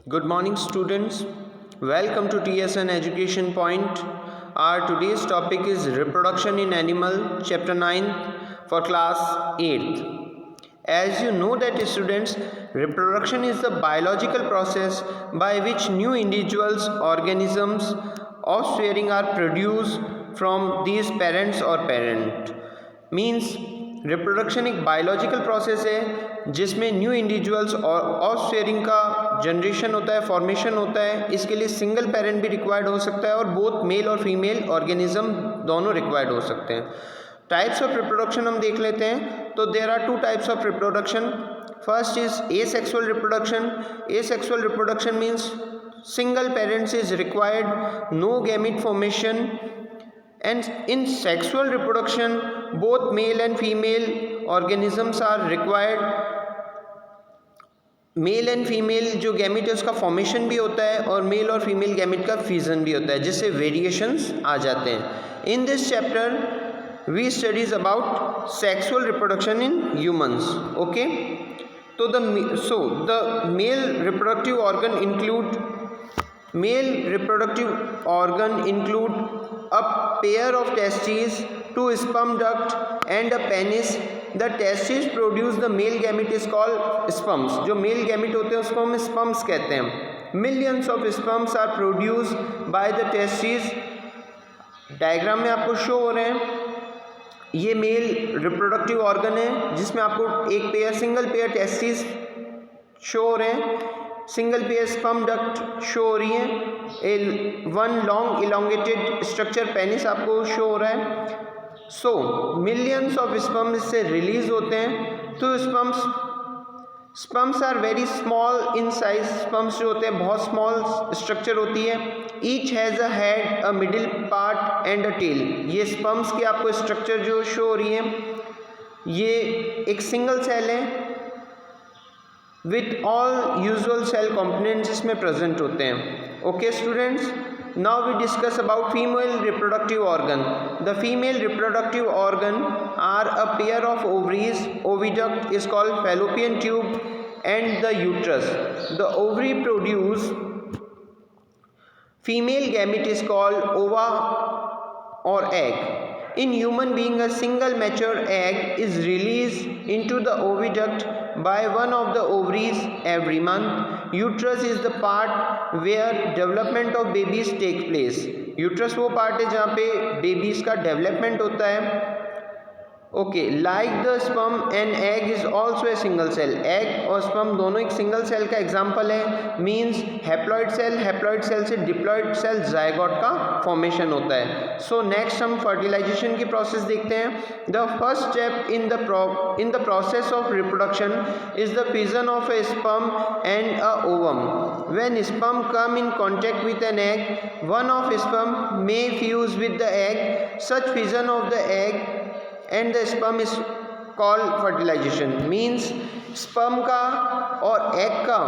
Good morning, students. Welcome to TSN Education Point. Our today's topic is reproduction in animal, chapter 9 for class 8th. As you know that students, reproduction is the biological process by which new individuals, organisms, offspring are produced from these parents or parent. Means reproduction एक biological process है जिसमें new individuals और ऑफस्पेयरिंग का generation होता है, formation होता है. इसके लिए सिंगल पेरेंट भी रिक्वायर्ड हो सकता है और बोथ मेल और फीमेल ऑर्गेनिज्म दोनों रिक्वायर्ड हो सकते हैं. टाइप्स ऑफ रिप्रोडक्शन हम देख लेते हैं. तो there are two types of reproduction. First is asexual reproduction. Asexual reproduction means single parents is required, no gamete formation, and in sexual reproduction both male and female organisms are required. Male and female जो gamete है उसका formation भी होता है और mail और female gamete का fusion भी होता है जिससे वेरिएशंस आ जाते हैं. In this chapter we studies about sexual reproduction in humans. Okay, तो the male reproductive organ include Male reproductive organ include a pair of testes, two sperm duct and a penis. The testes produce the male gamete is called sperms. जो male gamete होते हैं उसको हम sperms कहते हैं. Millions of sperms are produced by the testes. Diagram में आपको show हो रहे हैं. ये मेल रिप्रोडक्टिव ऑर्गन है जिसमें आपको एक pair single pair testis show हो रहे हैं. Single pair sperm duct show हो रही है. One long elongated structure penis आपको शो हो रहा है. सो मिलियंस ऑफ स्पर्म इससे रिलीज होते हैं. तो sperms are very small in size. Sperms जो होते हैं बहुत स्मॉल स्ट्रक्चर होती है. Each has a head, a middle part and a tail. ये स्पर्म्स की आपको स्ट्रक्चर जो शो हो रही है ये एक सिंगल सेल है with all usual cell components इसमें present होते हैं. Okay students, now we discuss about female reproductive organ. The female reproductive organ are a pair of ovaries. Oviduct is called fallopian tube and the uterus. The ovary produce female gamete is called ova or egg. In human being, a single mature egg is released into the oviduct by one of the ovaries every month. Uterus is the part where development of babies take place. Uterus वो part है जहाँ पे babies का development होता है. Okay, like the sperm and egg is also a single cell. Egg और sperm दोनों एक सिंगल सेल का एग्जाम्पल है. मीन्स हैप्लॉइड सेल से डिप्लॉइड सेल जायगोट का फॉर्मेशन होता है. सो नेक्स्ट हम फर्टिलाइजेशन की प्रोसेस देखते हैं. The first step in the process of reproduction is the fusion of a sperm and a ovum. When sperm come in contact with an egg, one of sperm may fuse with the egg. Such fusion of the egg and the sperm is called fertilization. Means sperm का और egg का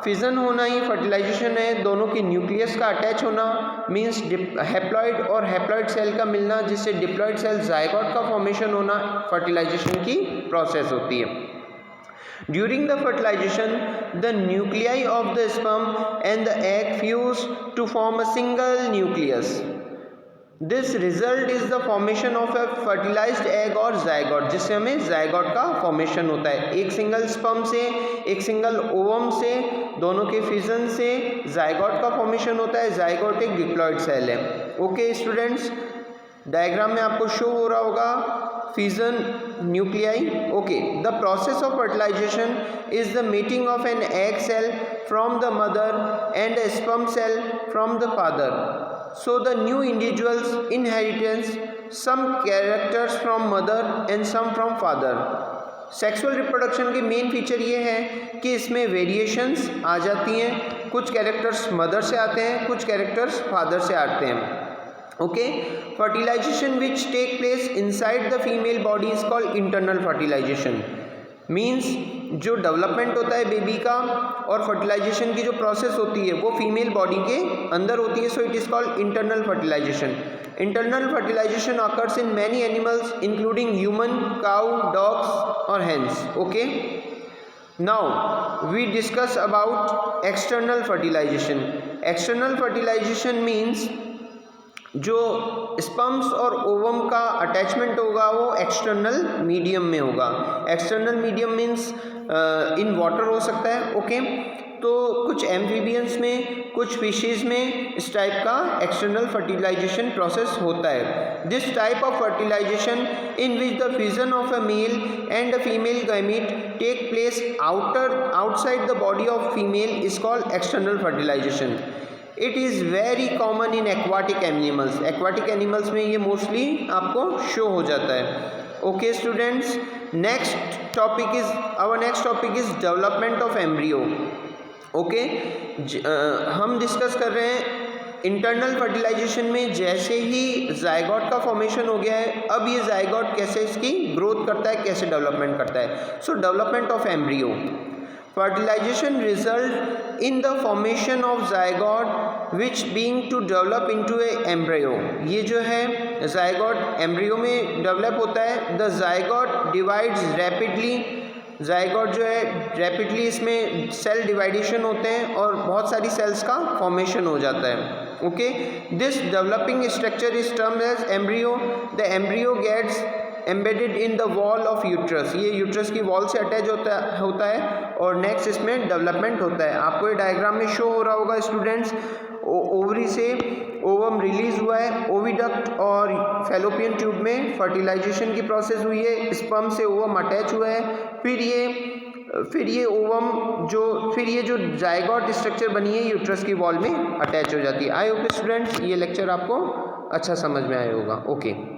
fission होना ही fertilisation है. दोनों की nucleus का attach होना means haploid और हैप्लॉइड सेल का मिलना जिससे डिप्लॉइड सेल जायगोट का फॉर्मेशन होना फर्टिलाइजेशन की प्रोसेस होती है. During the fertilization, the nuclei of the sperm and the egg fuse to form a single nucleus. This result is the formation of a fertilized egg or zygote, जिससे हमें zygote का formation होता है. एक single sperm से एक single ovum से दोनों के फ्यूजन से zygote का फॉर्मेशन होता है. zygote एक डिप्लॉइड सेल है. ओके स्टूडेंट्स, डायग्राम में आपको शो हो रहा होगा fusion nuclei. Okay, the process of fertilisation is the meeting of an egg cell from the mother and a sperm cell from the father. So the new individuals inheritance some characters from mother and some from father. Sexual reproduction के main feature ये है कि इसमें variations आ जाती हैं. कुछ characters mother से आते हैं, कुछ कैरेक्टर्स फादर से आते हैं. Okay, fertilisation which take place inside the female body is called internal fertilisation. Means जो डेवलपमेंट होता है बेबी का और फर्टिलाइजेशन की जो प्रोसेस होती है वो फीमेल बॉडी के अंदर होती है. So it is called internal fertilization. Internal fertilization occurs in many animals including human, cow, dogs और hens. Okay, Now we discuss about external fertilization. External fertilization means जो स्पर्म्स और ओवम का attachment होगा वो एक्सटर्नल मीडियम में होगा. External medium means in water हो सकता है. ओके तो कुछ एम्फीबियंस में, कुछ फिशेज में इस टाइप का एक्सटर्नल फर्टिलाइजेशन प्रोसेस होता है. This type of fertilisation in which the fusion of a male and a female gamete take place outside the body of female is called external fertilisation. It is very common in aquatic animals. Aquatic animals में ये mostly आपको show हो जाता है. Okay students, next topic is development of embryo. Okay हम discuss कर रहे हैं इंटरनल फर्टिलाइजेशन में. जैसे ही जायगोट का फॉर्मेशन हो गया है, अब ये जायगोट कैसे इसकी ग्रोथ करता है, कैसे डेवलपमेंट करता है. सो development of embryo. Fertilization result in the formation of zygote which being to develop into a embryo. ये जो है zygote embryo में develop होता है. The zygote divides rapidly. zygote जो है rapidly इसमें cell dividation होते हैं और बहुत सारी cells का formation हो जाता है. Okay, this developing structure is termed as embryo. The embryo gets embedded in the wall of uterus. ये यूट्रस की वॉल से अटैच होता है और नेक्स्ट इसमें डेवलपमेंट होता है. आपको ये डायग्राम में शो हो रहा होगा स्टूडेंट्स. ओवरी से ओवम रिलीज हुआ है, ओविडक्ट और फैलोपियन ट्यूब में फर्टिलाइजेशन की प्रोसेस हुई है, स्पर्म से ओवम अटैच हुआ है, फिर ये जो जायगोट स्ट्रक्चर बनी है यूट्रस की वॉल में अटैच हो जाती है. आई होप स्टूडेंट्स ये लेक्चर आपको अच्छा समझ में आया होगा. ओके.